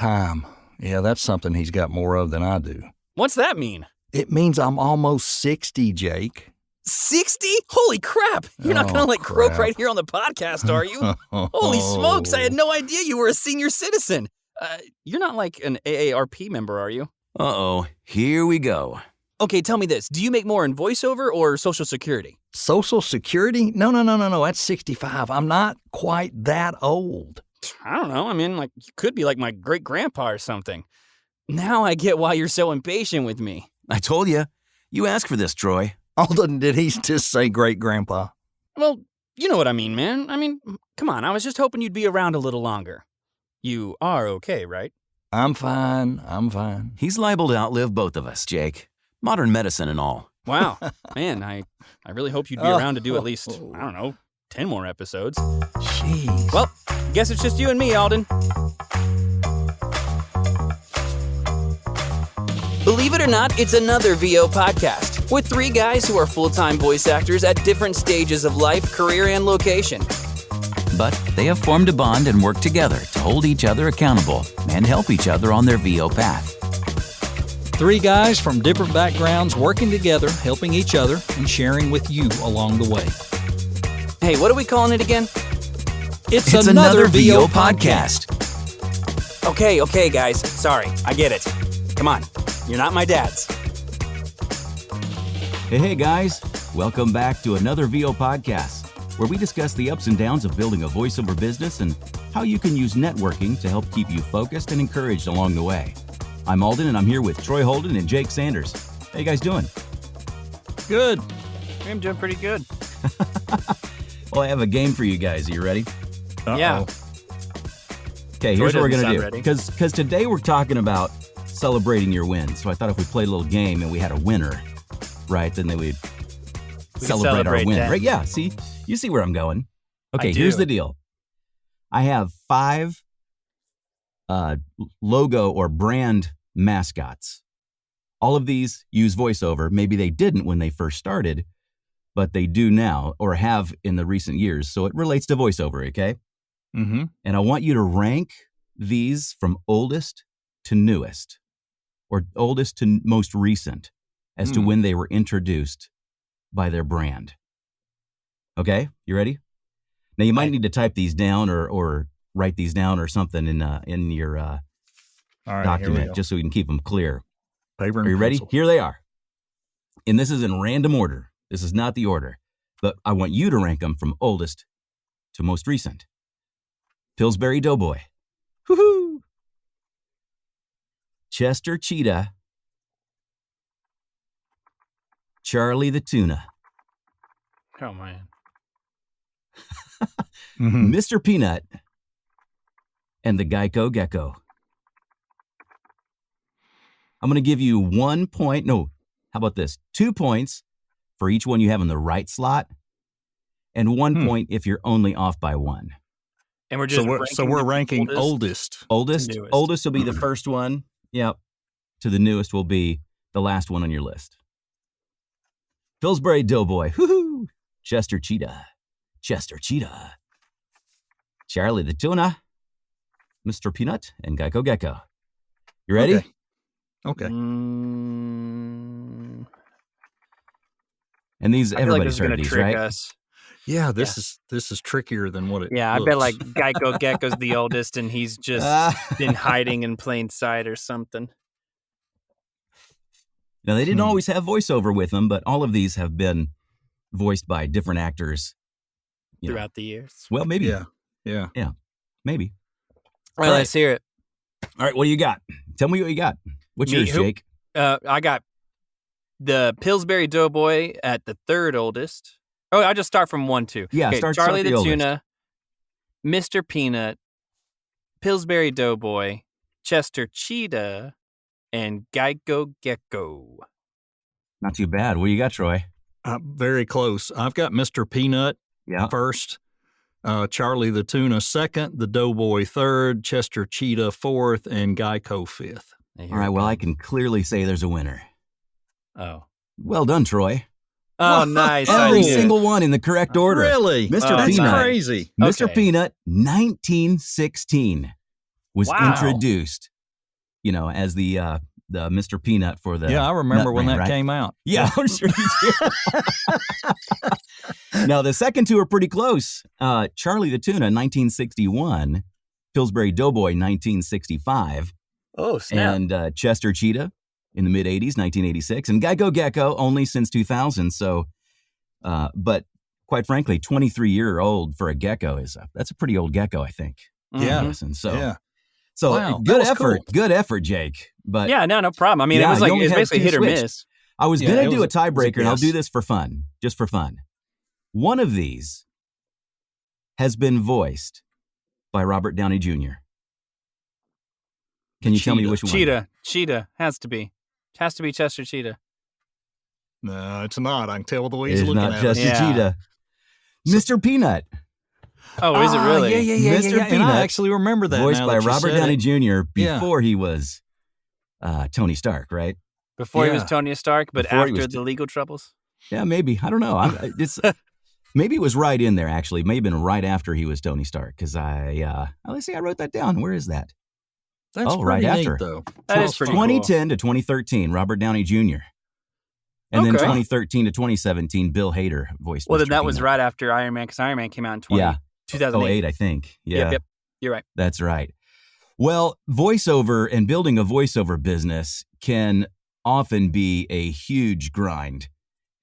time. Yeah, that's something he's got more of than I do. What's that mean? It means I'm almost 60, Jake. 60? Holy crap. You're not going to croak right here on the podcast, are you? Holy smokes, I had no idea you were a senior citizen. You're not like an AARP member, are you? Uh-oh, here we go. Okay, tell me this. Do you make more in voiceover or Social Security? Social Security? No. That's 65. I'm not quite that old. I don't know. I mean, like, you could be like my great-grandpa or something. Now I get why you're so impatient with me. I told you. You asked for this, Troy. Alden, did he just say great-grandpa? Well, you know what I mean, man. I mean, come on. I was just hoping you'd be around a little longer. You are okay, right? I'm fine. He's liable to outlive both of us, Jake. Modern medicine and all. Wow. Man, I really hope you'd be around to do at least, I don't know, 10 more episodes. Jeez. Well, guess it's just you and me, Alden. Believe it or not, it's another VO podcast with three guys who are full-time voice actors at different stages of life, career, and location. But they have formed a bond and worked together to hold each other accountable and help each other on their VO path. Three guys from different backgrounds working together, helping each other, and sharing with you along the way. Hey, what are we calling it again? It's another VO podcast. Okay, guys. Sorry, I get it. Come on, you're not my dads. Hey, guys. Welcome back to another VO podcast, where we discuss the ups and downs of building a voiceover business and how you can use networking to help keep you focused and encouraged along the way. I'm Alden, and I'm here with Troy Holden and Jake Sanders. How you guys doing? Good. I'm doing pretty good. Well, I have a game for you guys. Are you ready? Uh-oh. Yeah. Okay, here's what we're going to do. Ready. Because today we're talking about celebrating your wins. So I thought if we played a little game and we had a winner, right, then we'd celebrate our win. that. Right? Yeah, see? You see where I'm going. Okay, I do. Here's the deal. I have 5 logo or brand mascots. All of these use voiceover. Maybe they didn't when they first started, but they do now or have in the recent years. So it relates to voiceover, okay? Mm-hmm. And I want you to rank these from oldest to newest or oldest to most recent as to when they were introduced by their brand. Okay, you ready? Now you might need to type these down or write these down or something in your All right, document just so we can keep them clear. Paper Are and you ready? pencil. Here they are. And this is in random order. This is not the order, but I want you to rank them from oldest to most recent. Pillsbury Doughboy. Woohoo! Chester Cheetah. Charlie the Tuna. Oh, man. Mhm. Mr. Peanut. And the Geico Gecko. I'm going to give you 1 point. No, how about this? 2 points for each one you have in the right slot, and 1 point if you're only off by 1. And we're just So we're ranking oldest. Oldest newest. will be the first one. Yep. To the newest will be the last one on your list. Pillsbury Doughboy. Woohoo! Chester Cheetah. Charlie the Tuna. Mr. Peanut and Geico Gecko. You ready? Okay. And these, I feel like everybody's this is heard going to these, trick right? us. Yeah, this is trickier than what it Yeah, I looks. bet like Geico Gecko's the oldest and he's just been hiding in plain sight or something. Now, they didn't always have voiceover with them, but all of these have been voiced by different actors. Throughout the years. Well, maybe. Yeah. Maybe. All right, let's hear it. All right, what do you got? Tell me what you got. What's Me, yours, who? Jake? I got the Pillsbury Doughboy at the third oldest. Oh, I'll just start from 1, 2. Yeah, okay, start Charlie the the oldest. Tuna, Mr. Peanut, Pillsbury Doughboy, Chester Cheetah, and Geico Gecko. Not too bad. What do you got, Troy? Very close. I've got Mr. Peanut Yeah. first, Charlie the Tuna second, the Doughboy third, Chester Cheetah fourth, and Geico fifth. All right, well, I can clearly say there's a winner. Oh. Well done, Troy. Oh, nice. Every I knew. single one in the correct order. Really? Mr. Oh, That's Peanut. crazy. Mr. Okay. Peanut, 1916, was Wow. introduced as the Mr. Peanut for the I remember nut when brand, that right? came out. Yeah, I'm sure you do. Now, the second two are pretty close. Charlie the Tuna, 1961. Pillsbury Doughboy, 1965. Oh, snap. And Chester Cheetah in the mid-'80s, 1986. And Geico Gecko only since 2000. So, but quite frankly, 23-year-old for a gecko that's a pretty old gecko, I think. Yeah. And so, Yeah. so Wow, good that was effort. cool. Good effort, Jake. But Yeah, no problem. I mean, Yeah, it was you like only it's had basically two hit or switched. miss. I was Yeah, going it to do a was a tiebreaker, and I'll do guess. this for fun, just for fun. One of these has been voiced by Robert Downey Jr. Can you tell me which one? Cheetah has to be Chester Cheetah. No, it's not. I can tell the way he's It's looking not at Chester it. Yeah. Cheetah. Mr. Peanut, Oh, is it really? Yeah. Mr. And Peanut, I actually remember that voiced now by that you Robert said Downey it. Jr. Yeah. before he was Tony Stark, right? Before he was Yeah. Tony Stark, but Before he after was the legal troubles. Yeah, maybe. I don't know. Maybe it was right in there, actually. It may have been right after he was Tony Stark, because let's see, I wrote that down. Where is that? That's Oh, right pretty neat, after. though. That is pretty cool. 2010 to 2013, Robert Downey Jr. And then Okay. 2013 to 2017, Bill Hader voiced Well, Mr. then that was Peanut. right after Iron Man, because Iron Man came out in 2008. 08, I think. Yeah, Yep. You're right. that's right. Well, voiceover and building a voiceover business can often be a huge grind.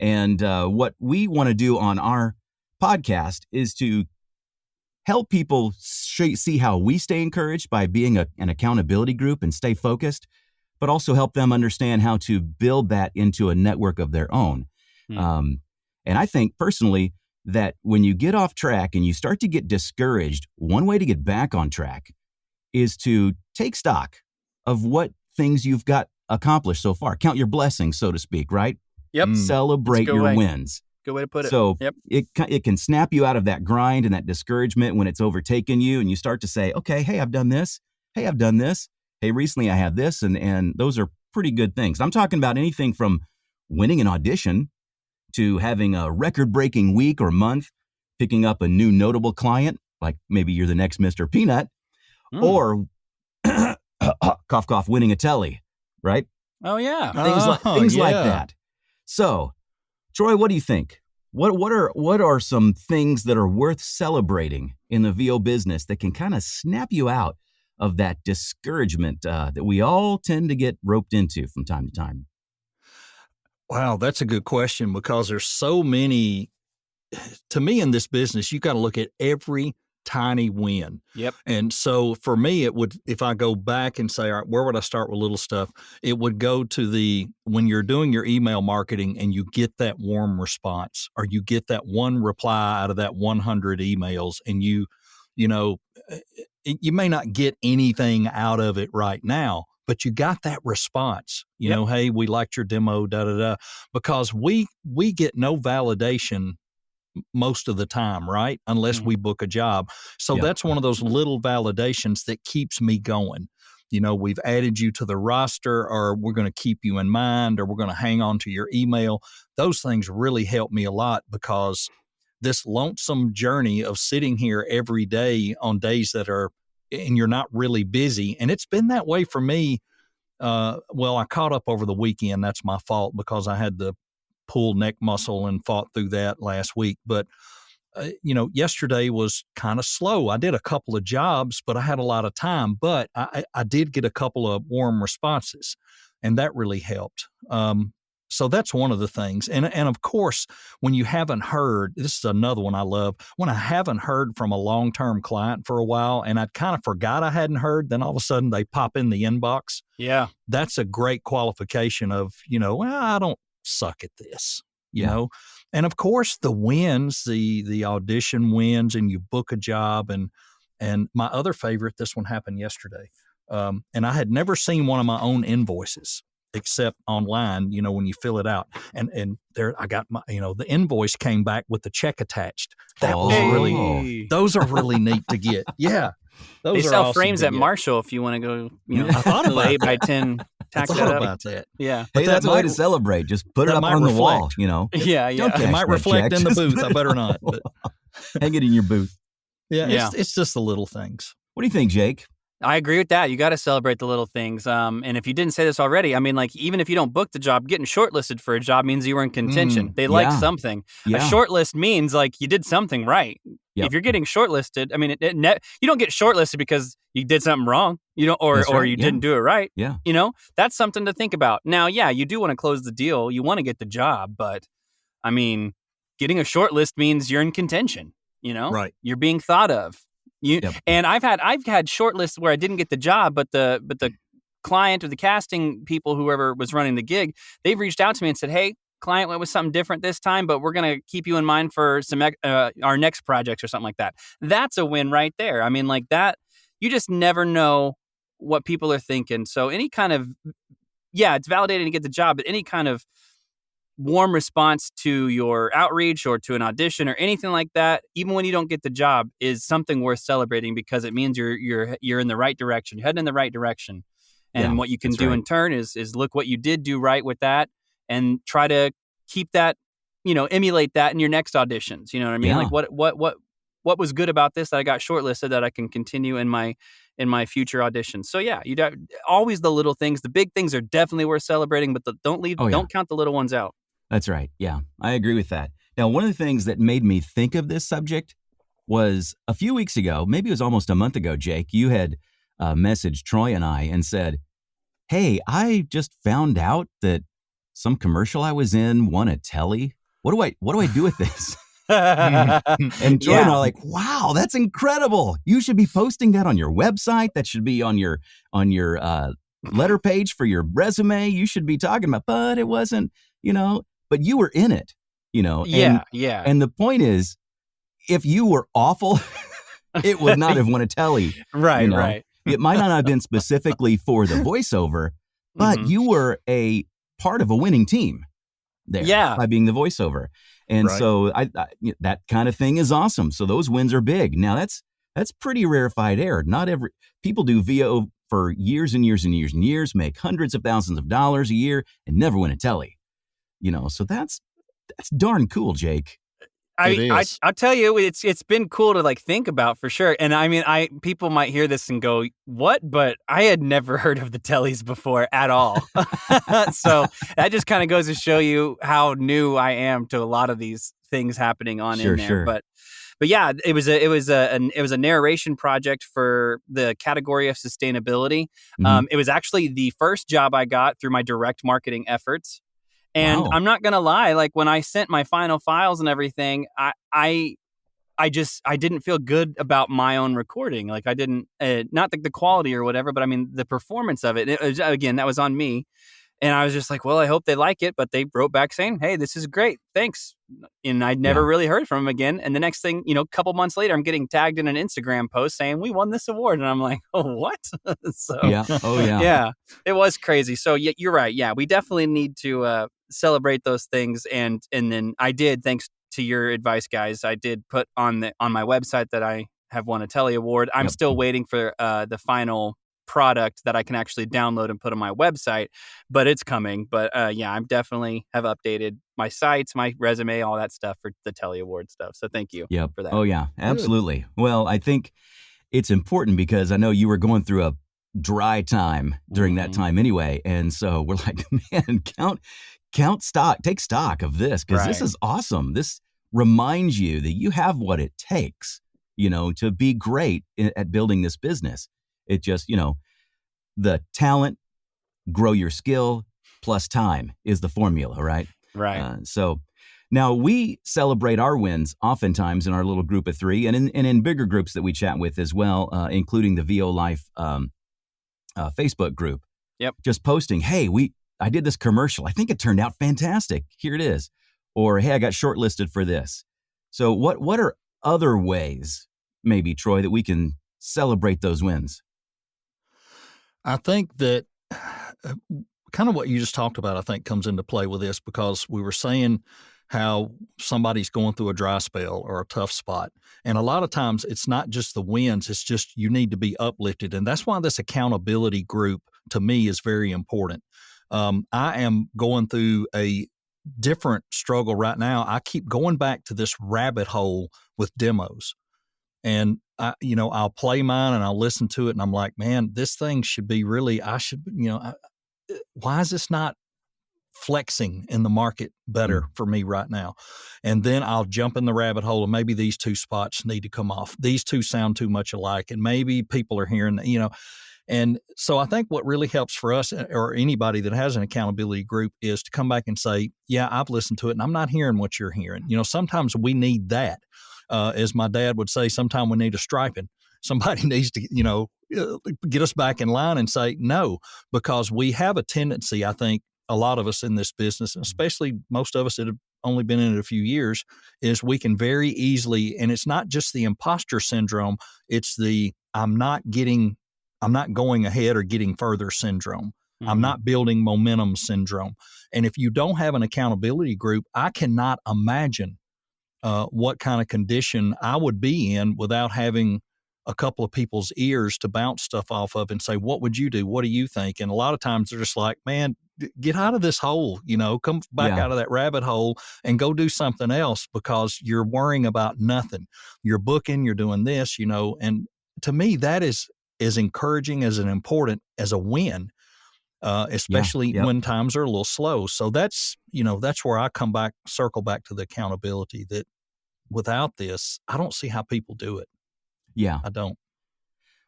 And what we want to do on our podcast is to help people see how we stay encouraged by being an accountability group and stay focused, but also help them understand how to build that into a network of their own. And I think personally that when you get off track and you start to get discouraged, one way to get back on track is to take stock of what things you've got accomplished so far. Count your blessings, so to speak, right? Yep. Celebrate That's a good your way. wins. Good way to put it. So Yep. it can snap you out of that grind and that discouragement when it's overtaken you, and you start to say, okay, hey, I've done this. Hey, I've done this. Hey, recently I had this, and those are pretty good things. I'm talking about anything from winning an audition to having a record-breaking week or month, picking up a new notable client, like maybe you're the next Mr. Peanut, or cough, cough, winning a telly, right? Oh, yeah. Things like yeah. that. So, Troy, what do you think? What are some things that are worth celebrating in the VO business that can kind of snap you out of that discouragement that we all tend to get roped into from time to time? Wow, that's a good question, because there's so many. To me, in this business, you got to look at every tiny win. Yep. And so for me, it would, if I go back and say, all right, where would I start with little stuff? It would go to when you're doing your email marketing and you get that warm response, or you get that one reply out of that 100 emails, and you may not get anything out of it right now, but you got that response, you know, hey, we liked your demo, because we get no validation most of the time, right? Unless we book a job. So that's one of those little validations that keeps me going. You know, we've added you to the roster, or we're going to keep you in mind, or we're going to hang on to your email. Those things really help me a lot, because this lonesome journey of sitting here every day on days that are, and you're not really busy. And it's been that way for me. Well, I caught up over the weekend. That's my fault, because I had the pulled neck muscle and fought through that last week. But, yesterday was kind of slow. I did a couple of jobs, but I had a lot of time. But I did get a couple of warm responses, and that really helped. So that's one of the things. And of course, when you haven't heard, this is another one I love, when I haven't heard from a long-term client for a while, and I kind of forgot I hadn't heard, then all of a sudden they pop in the inbox. Yeah. That's a great qualification of, I don't suck at this, you know? And of course the wins, the audition wins, and you book a job. And my other favorite, this one happened yesterday. And I had never seen one of my own invoices except online, when you fill it out. And there I got my, the invoice came back with the check attached. That was really, those are really neat to get. Yeah. Those They are sell awesome frames to at get. Marshall if you want to go, I thought little about 8 by 10 tack I that thought up. about that. Yeah. Hey, that that's a way to might- celebrate. Just put it that up might on the wall, reflect. Yeah. Don't It cash might that reflect check. in the Just booth. put I it better up not. on the But wall. Hang it in your booth. yeah, Yeah. It's just the little things. What do you think, Jake? I agree with that. You got to celebrate the little things. And if you didn't say this already, I mean, like, even if you don't book the job, getting shortlisted for a job means you were in contention. They like Yeah. something. A Yeah. shortlist means like you did something right. Yep. If you're getting shortlisted, I mean, you don't get shortlisted because you did something wrong, That's or right. you Yeah. didn't do it right. Yeah. That's something to think about. Now, yeah, you do want to close the deal. You want to get the job, but I mean, getting a shortlist means you're in contention. Right. You're being thought of. Yep. And I've had shortlists where I didn't get the job, but the client or the casting people, whoever was running the gig, they've reached out to me and said, "Hey, client went with something different this time, but we're going to keep you in mind for some our next projects or something like that." That's a win right there. I mean, like that, you just never know what people are thinking. So any kind of, it's validating to get the job, but any kind of warm response to your outreach or to an audition or anything like that, even when you don't get the job, is something worth celebrating because it means you're in the right direction, you're heading in the right direction. And what you can do in turn is look what you did do right with that and try to keep that, emulate that in your next auditions. You know what I mean? Yeah. Like what was good about this that I got shortlisted that I can continue in my future auditions. So yeah, always the little things. The big things are definitely worth celebrating, but don't count the little ones out. That's right. Yeah, I agree with that. Now, one of the things that made me think of this subject was a few weeks ago, maybe it was almost a month ago, Jake, you had messaged Troy and I and said, "Hey, I just found out that some commercial I was in won a telly. What do I do with this?" And Troy and I are like, "Wow, that's incredible. You should be posting that on your website. That should be on your letter page for your resume. You should be talking about," but it wasn't, but you were in it, Yeah. And the point is, if you were awful, it would not have won a telly. Right, right. It might not have been specifically for the voiceover, but you were a part of a winning team there by being the voiceover. And so I that kind of thing is awesome. So those wins are big. Now that's pretty rarefied air. Not every people do VO for years and years and years and years, make hundreds of thousands of dollars a year and never win a telly. So that's darn cool, Jake. I'll tell you, it's been cool to like think about for sure. And I mean, people might hear this and go, "What?" But I had never heard of the tellies before at all. So that just kind of goes to show you how new I am to a lot of these things happening in there. Sure. But yeah, it was a narration project for the category of sustainability. It was actually the first job I got through my direct marketing efforts. And I'm not going to lie, like when I sent my final files and everything, I didn't feel good about my own recording. Like I didn't, not the quality or whatever, but I mean, the performance of it. Again, that was on me. And I was just like, well, I hope they like it. But they wrote back saying, "Hey, this is great. Thanks." And I'd never really heard from them again. And the next thing, a couple months later, I'm getting tagged in an Instagram post saying, "We won this award." And I'm like, "Oh, what?" So yeah, it was crazy. So yeah, you're right. Yeah, we definitely need to celebrate those things. And then I did, thanks to your advice, guys, I did put on my website that I have won a Telly Award. I'm still waiting for the final product that I can actually download and put on my website, but it's coming. But I'm definitely have updated my sites, my resume, all that stuff for the Telly Award stuff. So thank you for that. Oh yeah, absolutely. Good. Well, I think it's important because I know you were going through a dry time during that time anyway. And so we're like, man, take stock of this because this is awesome. This reminds you that you have what it takes, to be great at building this business. It just, the talent, grow your skill, plus time is the formula, right? Right. So now we celebrate our wins oftentimes in our little group of three and in bigger groups that we chat with as well, including the VO Life Facebook group. Yep. Just posting, "Hey, I did this commercial. I think it turned out fantastic. Here it is." Or, "Hey, I got shortlisted for this." So what are other ways, maybe, Troy, that we can celebrate those wins? I think that kind of what you just talked about, I think, comes into play with this because we were saying how somebody's going through a dry spell or a tough spot. And a lot of times it's not just the wins, it's just you need to be uplifted. And that's why this accountability group to me is very important. I am going through a different struggle right now. I keep going back to this rabbit hole with demos. And I'll play mine and I'll listen to it, and I'm like, man, this thing should be really. Why is this not flexing in the market better for me right now? And then I'll jump in the rabbit hole, and maybe these two spots need to come off. These two sound too much alike, and maybe people are hearing, And so I think what really helps for us, or anybody that has an accountability group, is to come back and say, yeah, I've listened to it and I'm not hearing what you're hearing. Sometimes we need that. As my dad would say, sometimes we need a striping. Somebody needs to, get us back in line and say no, because we have a tendency, I think, a lot of us in this business, and especially most of us that have only been in it a few years, is we can very easily, and it's not just the imposter syndrome, it's the I'm not going ahead or getting further syndrome. Mm-hmm. I'm not building momentum syndrome. And if you don't have an accountability group, I cannot imagine what kind of condition I would be in without having a couple of people's ears to bounce stuff off of and say, what would you do? What do you think? And a lot of times they're just like, man, get out of this hole, come back out of that rabbit hole and go do something else, because you're worrying about nothing. You're booking, you're doing this, and to me, that is as encouraging as and important as a win, especially when times are a little slow. So that's where I circle back to the accountability, that without this, I don't see how people do it. Yeah. I don't.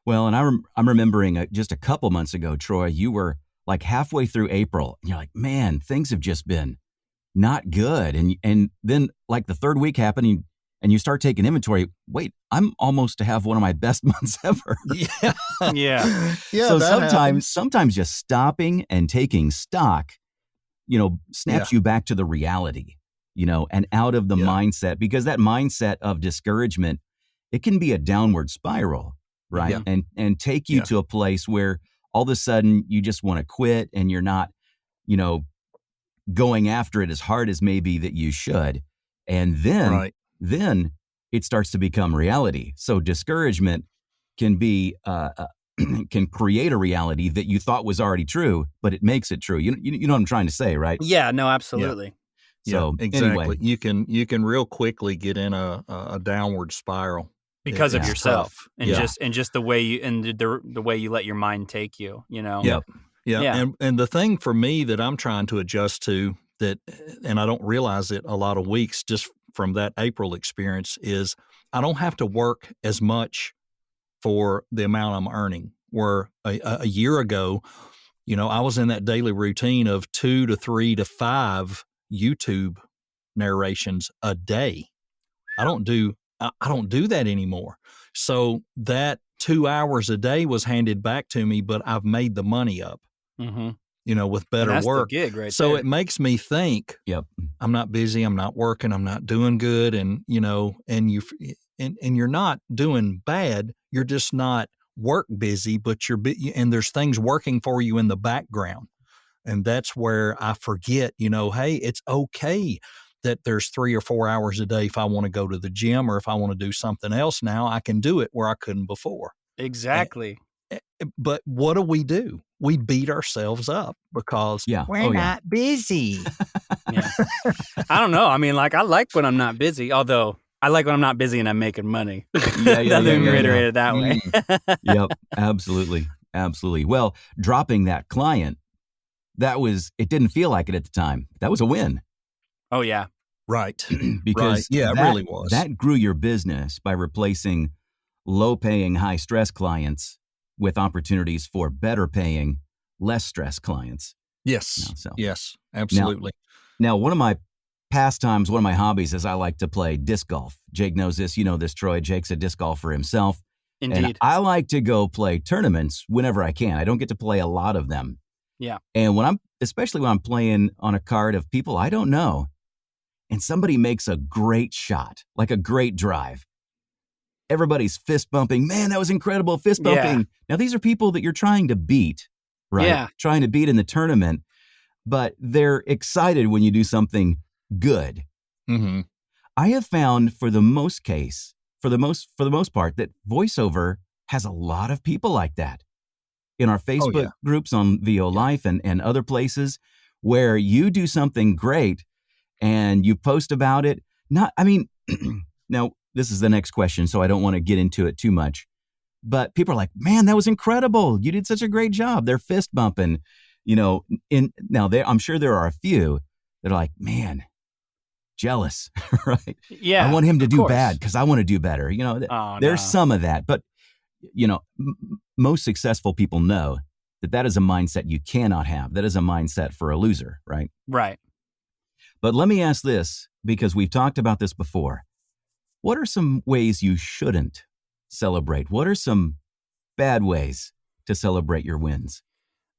Well, and I'm remembering just a couple months ago, Troy, you were like halfway through April, and you're like, man, things have just been not good. And then like the third week happened, and you start taking inventory. Wait, I'm almost to have one of my best months ever. Yeah. So sometimes just stopping and taking stock, snaps you back to the reality, and out of the mindset, because that mindset of discouragement, it can be a downward spiral, right? Yeah. And take you to a place where all of a sudden you just want to quit, and you're not, going after it as hard as maybe that you should. And then it starts to become reality. So discouragement can be, can create a reality that you thought was already true, but it makes it true. You know what I'm trying to say, right? Yeah, no, absolutely. So exactly. Anyway. You can real quickly get in a downward spiral because of yourself and just the way the way you let your mind take you, Yeah. And the thing for me that I'm trying to adjust to, and I don't realize it a lot of weeks just from that April experience, is I don't have to work as much for the amount I'm earning. Where a year ago, I was in that daily routine of 2 to 3 to 5 YouTube narrations a day. I don't do that anymore. So that 2 hours a day was handed back to me, but I've made the money up, with better that's work. The gig right so there. It makes me think, I'm not busy, I'm not working, I'm not doing good. And, and you're not doing bad. You're just not work busy, but and there's things working for you in the background. And that's where I forget, hey, it's okay that there's 3 or 4 hours a day. If I want to go to the gym or if I want to do something else now, I can do it where I couldn't before. Exactly. But what do? We beat ourselves up because we're not busy. Yeah. I don't know. I mean, like, I like when I'm not busy, although I like when I'm not busy and I'm making money. Nothing reiterated that way. Yep, absolutely. Absolutely. Well, dropping that client, it didn't feel like it at the time. That was a win. Oh, yeah. Right. Because it really was. That grew your business by replacing low-paying, high-stress clients with opportunities for better-paying, less-stress clients. Yes. Yes, absolutely. Now, one of my pastimes, one of my hobbies is I like to play disc golf. Jake knows this. You know this, Troy. Jake's a disc golfer himself. Indeed. And I like to go play tournaments whenever I can. I don't get to play a lot of them. Yeah. And especially when I'm playing on a card of people I don't know, and somebody makes a great shot, like a great drive, everybody's fist bumping. Man, that was incredible, fist bumping. Yeah. Now, these are people that you're trying to beat, right? Yeah. Trying to beat in the tournament, but they're excited when you do something good. Mm-hmm. I have found for the most part, that voiceover has a lot of people like that. In our Facebook groups on VO Life and other places where you do something great and you post about it. Now, this is the next question, so I don't want to get into it too much. But people are like, man, that was incredible. You did such a great job. They're fist bumping, I'm sure there are a few that are like, man, jealous, right? Yeah. I want him to do course. bad because I want to do better. There's some of that. But, most successful people know that is a mindset you cannot have. That is a mindset for a loser, right? Right. But let me ask this, because we've talked about this before. What are some ways you shouldn't celebrate? What are some bad ways to celebrate your wins?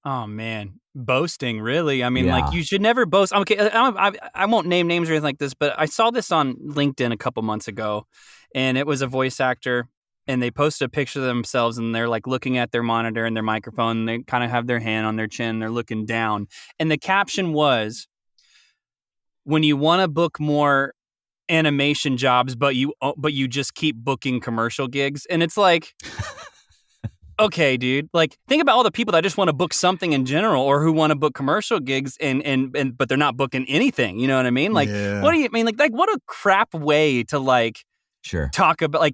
Oh, man. Boasting, really. I mean, like, you should never boast. Okay, I won't name names or anything like this, but I saw this on LinkedIn a couple months ago, and it was a voice actor, and they posted a picture of themselves, and they're, like, looking at their monitor and their microphone, and they kind of have their hand on their chin, they're looking down. And the caption was, when you want to book more animation jobs, but you just keep booking commercial gigs. And it's like, okay, dude, like, think about all the people that just want to book something in general, or who want to book commercial gigs and but they're not booking anything. You know what I mean? Like, What do you mean? Like what a crap way to talk about,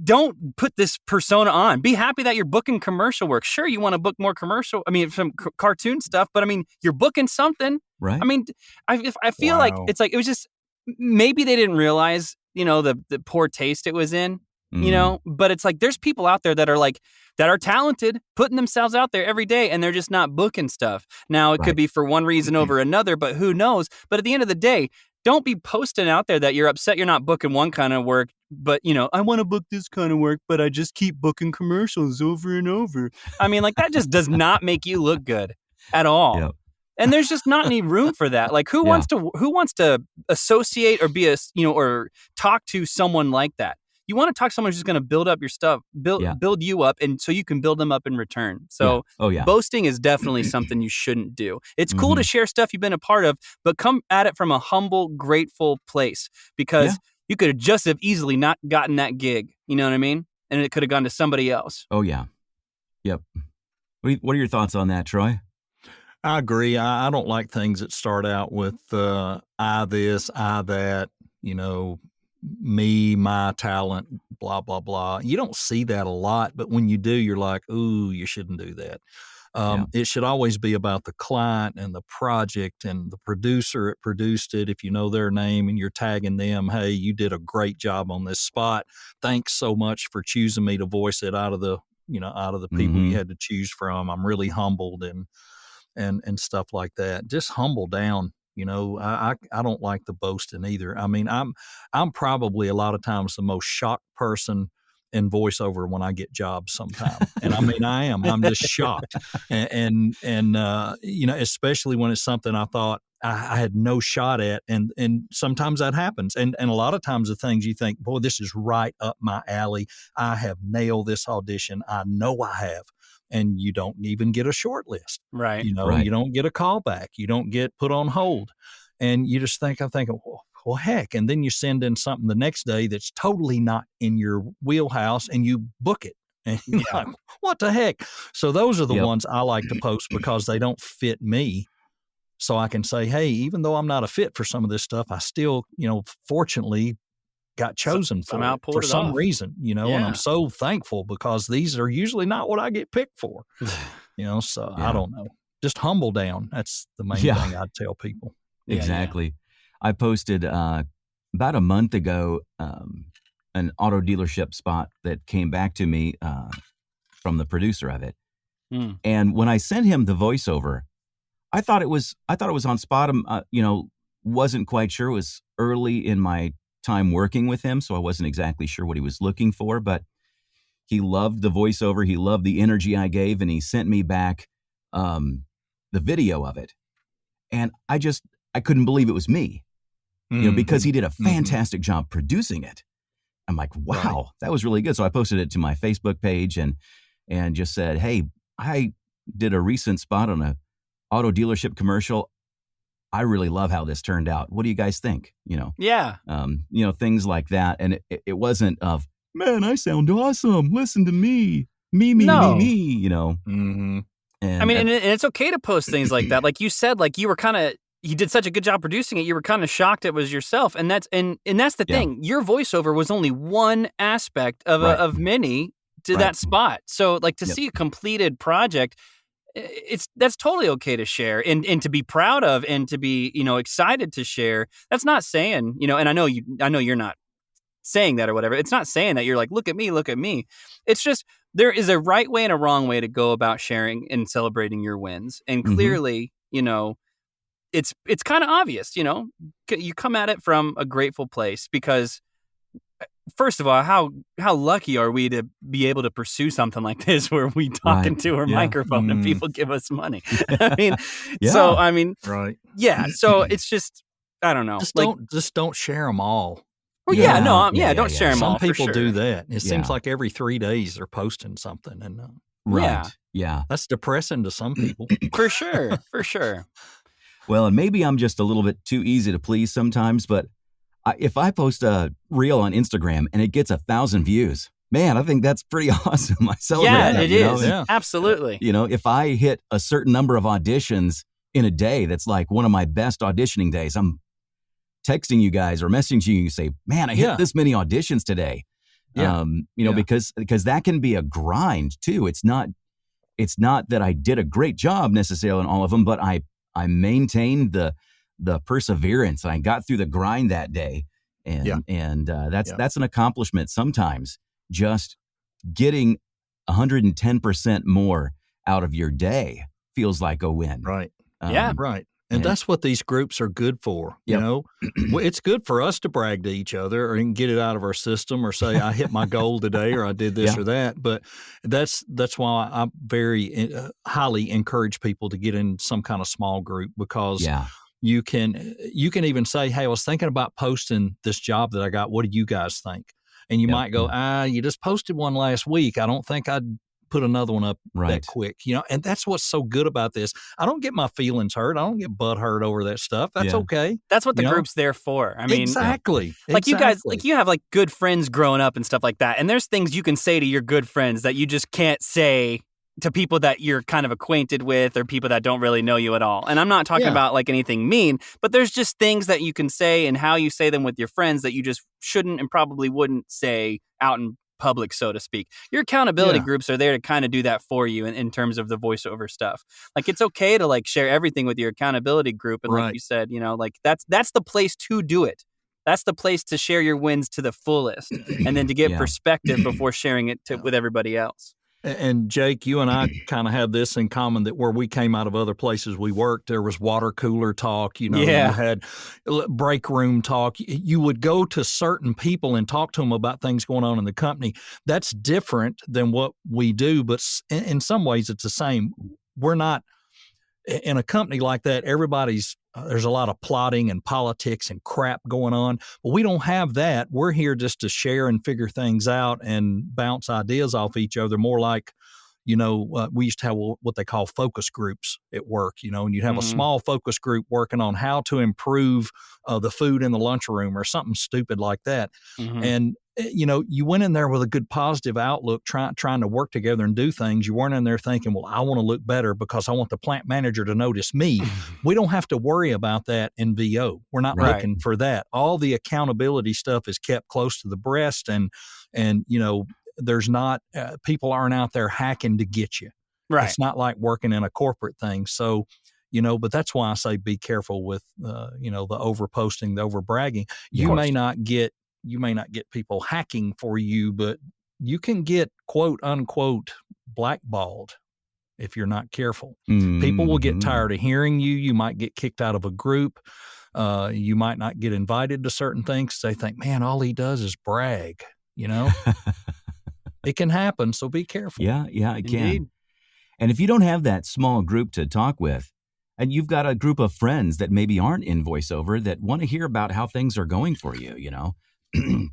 don't put this persona on. Be happy that you're booking commercial work. Sure, you want to book more some cartoon stuff, but I mean, you're booking something. Right. I mean, I feel like it's like, it was just, maybe they didn't realize, the poor taste it was in, but it's like, there's people out there that are talented, putting themselves out there every day, and they're just not booking stuff. Now, it could be for one reason over another, but who knows? But at the end of the day, don't be posting out there that you're upset you're not booking one kind of work, but, I want to book this kind of work, but I just keep booking commercials over and over. I mean, like, that just does not make you look good at all. Yep. And there's just not any room for that. Like, who wants to associate or be or talk to someone like that? You want to talk to someone who's just going to build up your stuff, build you up, and so you can build them up in return. So boasting is definitely something you shouldn't do. It's cool to share stuff you've been a part of, but come at it from a humble, grateful place, because you could have just have easily not gotten that gig. You know what I mean? And it could have gone to somebody else. Oh, yeah. Yep. What are your thoughts on that, Troy? I agree. I don't like things that start out with I this, I that, me, my talent, blah, blah, blah. You don't see that a lot, but when you do, you're like, ooh, you shouldn't do that. It should always be about the client and the project and the producer that produced it. If you know their name and you're tagging them, hey, you did a great job on this spot. Thanks so much for choosing me to voice it out of the people you had to choose from. I'm really humbled and stuff like that. Just humble down. I don't like the boasting either. I mean, I'm probably a lot of times the most shocked person in voiceover when I get jobs sometime. And I mean, I'm just shocked. And especially when it's something I thought I had no shot at. And sometimes that happens. And a lot of times the things you think, boy, this is right up my alley. I have nailed this audition. I know I have. And you don't even get a short list. Right. You don't get a callback. You don't get put on hold. And you just think, I'm thinking, well, heck. And then you send in something the next day that's totally not in your wheelhouse and you book it. And you're like, what the heck? So those are the ones I like to post because they don't fit me. So I can say, hey, even though I'm not a fit for some of this stuff, I still, fortunately got chosen for some reason, and I'm so thankful because these are usually not what I get picked for, so I don't know. Just humble down. That's the main thing I'd tell people. Exactly. Yeah. I posted about a month ago an auto dealership spot that came back to me from the producer of it. And when I sent him the voiceover, I thought it was on spot. Wasn't quite sure. It was early in my time working with him, so I wasn't exactly sure what he was looking for, but he loved the voiceover. He loved the energy I gave, and he sent me back the video of it. And I couldn't believe it was me, because he did a fantastic job producing it. I'm like, wow, that was really good. So I posted it to my Facebook page and just said, hey, I did a recent spot on a auto dealership commercial. I really love how this turned out. What do you guys think? Things like that. And it wasn't of, man, I sound awesome. Listen to me. Me. And I mean, and it's okay to post things like that. Like you said, like you were kind of he did such a good job producing it, you were kind of shocked it was yourself. And that's the thing. Your voiceover was only one aspect of many to that spot. So like to see a completed project, that's totally okay to share and to be proud of and to be, excited to share. That's not saying, and I know you're not saying that or whatever. It's not saying that you're like, look at me. It's just, there is a right way and a wrong way to go about sharing and celebrating your wins. And clearly, it's kind of obvious, you come at it from a grateful place because, first of all, how lucky are we to be able to pursue something like this where we talk into our microphone and people give us money? I mean, so it's just, I don't know. Just don't share them all. Well, don't share them all. Some people for sure. do that. It seems like every 3 days they're posting something, and that's depressing to some people. For sure. Well, and maybe I'm just a little bit too easy to please sometimes, but if I post a reel on Instagram and it gets 1,000 views, man, I think that's pretty awesome. I celebrate that. Yeah, it is. Yeah. Absolutely. If I hit a certain number of auditions in a day, that's like one of my best auditioning days. I'm texting you guys or messaging you say, man, I hit this many auditions today. Because that can be a grind too. It's not that I did a great job necessarily on all of them, but I maintained the perseverance and I got through the grind that day. And that's an accomplishment sometimes. Just getting 110% more out of your day feels like a win. Right. Right. And that's what these groups are good for. It's good for us to brag to each other and get it out of our system or say, I hit my goal today or I did this or that. But that's why I very highly encourage people to get in some kind of small group because you can even say, hey, I was thinking about posting this job that I got. What do you guys think? And you might go, you just posted one last week. I don't think I'd put another one up that quick, and that's what's so good about this. I don't get my feelings hurt. I don't get butt hurt over that stuff. That's okay. That's what the group's there for. I mean, exactly. You guys, you have like good friends growing up and stuff like that. And there's things you can say to your good friends that you just can't say to people that you're kind of acquainted with or people that don't really know you at all. And I'm not talking about like anything mean, but there's just things that you can say and how you say them with your friends that you just shouldn't and probably wouldn't say out in public, so to speak. Your accountability groups are there to kind of do that for you in terms of the voiceover stuff. Like it's okay to like share everything with your accountability group. And like you said, like that's the place to do it. That's the place to share your wins to the fullest and then to get perspective before sharing it with everybody else. And Jake, you and I kind of have this in common that where we came out of other places we worked, there was water cooler talk, you had break room talk. You would go to certain people and talk to them about things going on in the company. That's different than what we do, but in some ways it's the same. We're not in a company like that. There's a lot of plotting and politics and crap going on, but we don't have that. We're here just to share and figure things out and bounce ideas off each other. More like, we used to have what they call focus groups at work, and you'd have a small focus group working on how to improve the food in the lunchroom or something stupid like that. And, you went in there with a good positive outlook, trying to work together and do things. You weren't in there thinking, well, I want to look better because I want the plant manager to notice me. We don't have to worry about that in VO. We're not looking for that. All the accountability stuff is kept close to the breast and there's not, people aren't out there hacking to get you. Right. It's not like working in a corporate thing. So, but that's why I say be careful with, the over posting, the over bragging. You may not get people hacking for you, but you can get quote unquote blackballed if you're not careful. People will get tired of hearing you. You might get kicked out of a group. You might not get invited to certain things. They think, man, all he does is brag, It can happen, so be careful. Yeah, it can. And if you don't have that small group to talk with, and you've got a group of friends that maybe aren't in voiceover that want to hear about how things are going for you,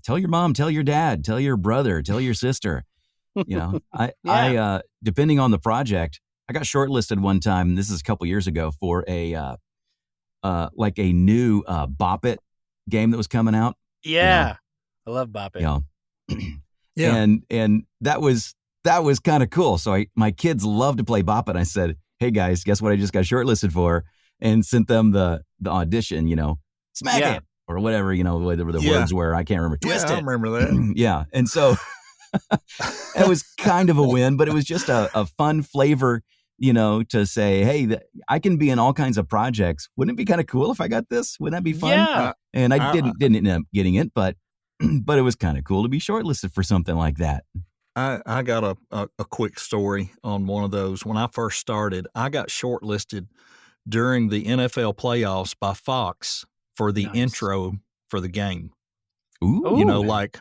tell your mom, tell your dad, tell your brother, tell your sister. I depending on the project, I got shortlisted one time. This is a couple years ago for a new Bop It game that was coming out. Yeah, I love Bop It. And that was kind of cool. So my kids love to play Bop It. I said, hey guys, guess what I just got shortlisted for? and sent them the audition, smack Yeah. it or whatever, whatever the words were. I can't remember. Twist it. I remember that. Yeah. And so it was kind of a win, but it was just a fun flavor, to say, hey, I can be in all kinds of projects. Wouldn't it be kind of cool if I got this? Wouldn't that be fun? Yeah. And I didn't end up getting it, but it was kind of cool to be shortlisted for something like that. I got a quick story on one of those. When I first started, I got shortlisted during the NFL playoffs by Fox for the intro for the game. Ooh. Like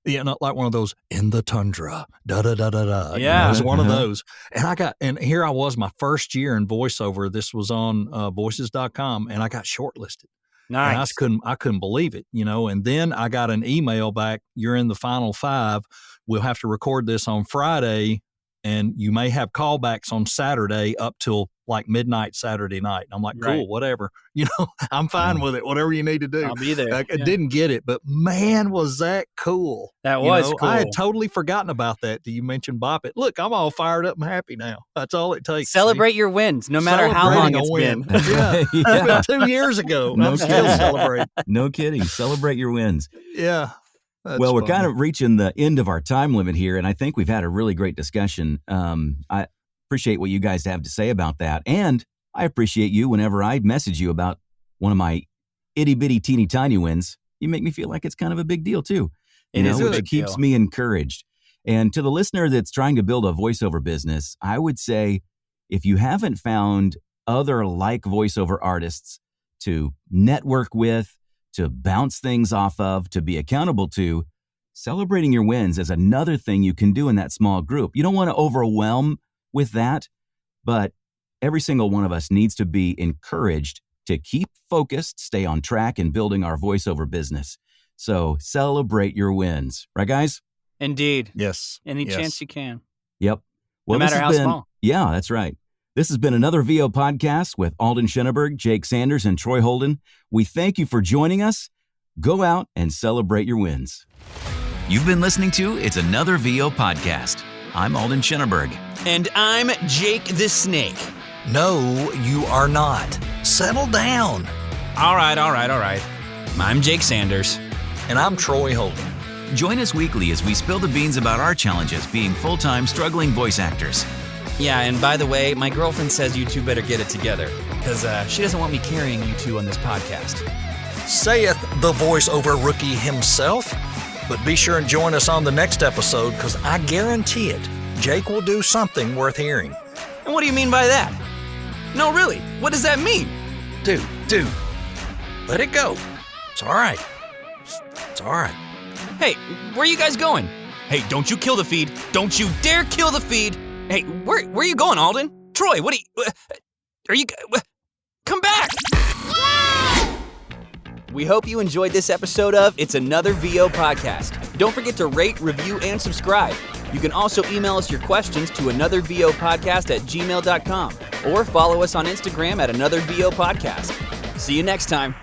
one of those in the tundra, da da da da da. Yeah. It was one of those. And here I was, my first year in voiceover. This was on voices.com, and I got shortlisted. Nice. And I couldn't believe it, and then I got an email back. You're in the final 5. We'll have to record this on Friday, and you may have callbacks on Saturday up till like midnight Saturday night. And I'm like, cool, whatever. I'm fine with it. Whatever you need to do. I'll be there. I didn't get it, but man, was that cool. That was cool. I had totally forgotten about that till you mentioned Bop It. Look, I'm all fired up and happy now. That's all it takes. Celebrate your wins, no matter how long it's been. Yeah. It's been 2 years ago. I'm still celebrating. No kidding. Celebrate your wins. Yeah. Well, we're kind of reaching the end of our time limit here, and I think we've had a really great discussion. I appreciate what you guys have to say about that, and I appreciate you whenever I message you about one of my itty-bitty teeny tiny wins. You make me feel like it's kind of a big deal, too. Which keeps me encouraged. And to the listener that's trying to build a voiceover business, I would say if you haven't found other like voiceover artists to network with, to bounce things off of, to be accountable to, celebrating your wins is another thing you can do in that small group. You don't want to overwhelm with that, but every single one of us needs to be encouraged to keep focused, stay on track in building our voiceover business. So celebrate your wins. Right, guys? Indeed. Yes. Any chance you can. Yep. Well, no matter how small. Yeah, that's right. This has been another VO podcast with Alden Schenneberg, Jake Sanders, and Troy Holden. We thank you for joining us. Go out and celebrate your wins. You've been listening to It's Another VO podcast. I'm Alden Schenneberg. And I'm Jake the Snake. No, you are not. Settle down. All right. I'm Jake Sanders. And I'm Troy Holden. Join us weekly as we spill the beans about our challenges being full-time struggling voice actors. Yeah, and by the way, my girlfriend says you two better get it together, because she doesn't want me carrying you two on this podcast. Saith the voiceover rookie himself. But be sure and join us on the next episode, because I guarantee it, Jake will do something worth hearing. And what do you mean by that? No, really, what does that mean? Dude, let it go. It's all right. It's all right. Hey, where are you guys going? Hey, don't you kill the feed. Don't you dare kill the feed. Hey, where are you going, Alden? Troy, what are you... Come back! We hope you enjoyed this episode of It's Another VO podcast. Don't forget to rate, review, and subscribe. You can also email us your questions to anothervopodcast@gmail.com or follow us on Instagram at Another VO Podcast. See you next time.